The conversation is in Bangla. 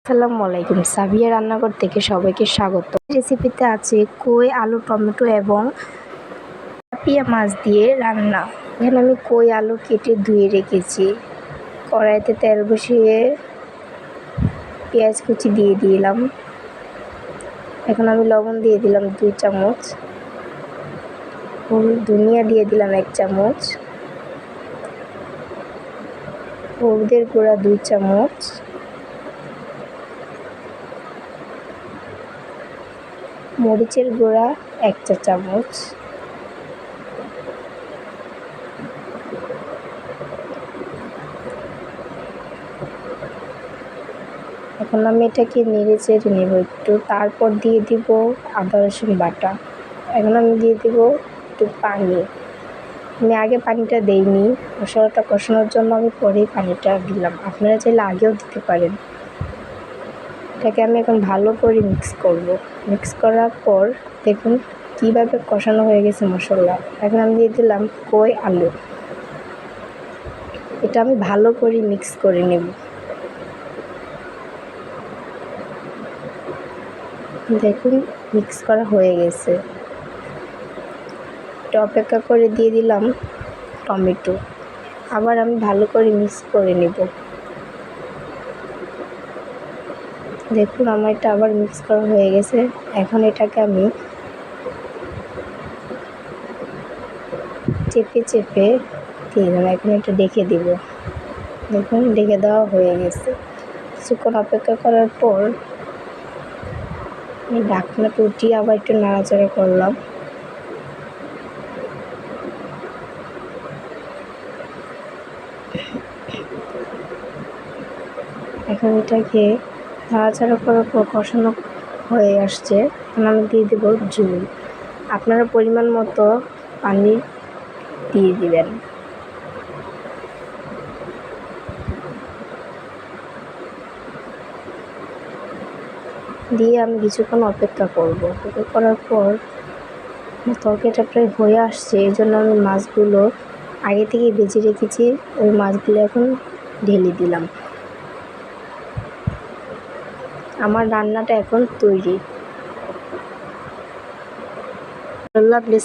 আসসালামু আলাইকুম। সাবিয়া রান্নাঘর থেকে সবাইকে স্বাগত। রেসিপিতে আছে কই, আলু, টমেটো এবং তেলাপিয়া মাছ দিয়ে রান্না। এখানে আমি কই আলু কেটে ধুয়ে রেখেছি। কড়াইতে তেল বসিয়ে পেঁয়াজ কুচি দিয়ে দিলাম। এখন আমি লবণ দিয়ে দিলাম 2 চামচ, ধনিয়া দিয়ে দিলাম 1 চামচ, হলুদের গুঁড়া 2 চামচ, মরিচের গুঁড়া 1 চা চামচ, এখন আমি এটাকে নেড়ে চেড়ে নেব একটু। তারপর দিয়ে দিব আদা রসুন বাটা। এখন আমি দিয়ে দিব একটু পানি। আমি আগে পানিটা দেইনি, মশলাটা কষানোর জন্য আমি পরেই পানিটা দিলাম। আপনারা চাইলে আগেও দিতে পারেন। এটাকে আমি এখন ভালো করে মিক্স করব। মিক্স করার পর দেখুন কীভাবে কষানো হয়ে গেছে মশলা। এখন আমি দিয়ে দিলাম কই আলু। এটা আমি ভালো করে মিক্স করে নেব। দেখুন মিক্স করা হয়ে গেছে। একটু অপেক্ষা করে দিয়ে দিলাম টমেটো। আবার আমি ভালো করে মিক্স করে নেব। দেখুন আমার এটা আবার মিক্স করা হয়ে গেছে। এখন এটাকে আমি চেপে চেপে দিয়ে দিলাম। এখন এটা ডেকে দিব। দেখুন ডেকে দেওয়া হয়ে গেছে। কিছুক্ষণ অপেক্ষা করার পর আমি ঢাকনাটা উঠিয়ে আবার একটু নাড়াচাড়া করলাম। এখন এটাকে নাড়াচাড়া করার পর কষানো হয়ে আসছে। এখন আমি দিয়ে দেবো ঝোল। আপনারা পরিমাণ মতো পানি দিয়ে দিবেন। দিয়ে আমি কিছুক্ষণ অপেক্ষা করব। অপেক্ষা করার পর তরকারিটা প্রায় হয়ে আসছে। এই জন্য আমি মাছগুলো আগে থেকেই ভেজে রেখেছি, ওই মাছগুলো এখন ঢেলে দিলাম। আমার রান্নাটা এখন তৈরি। ভালো লাগলে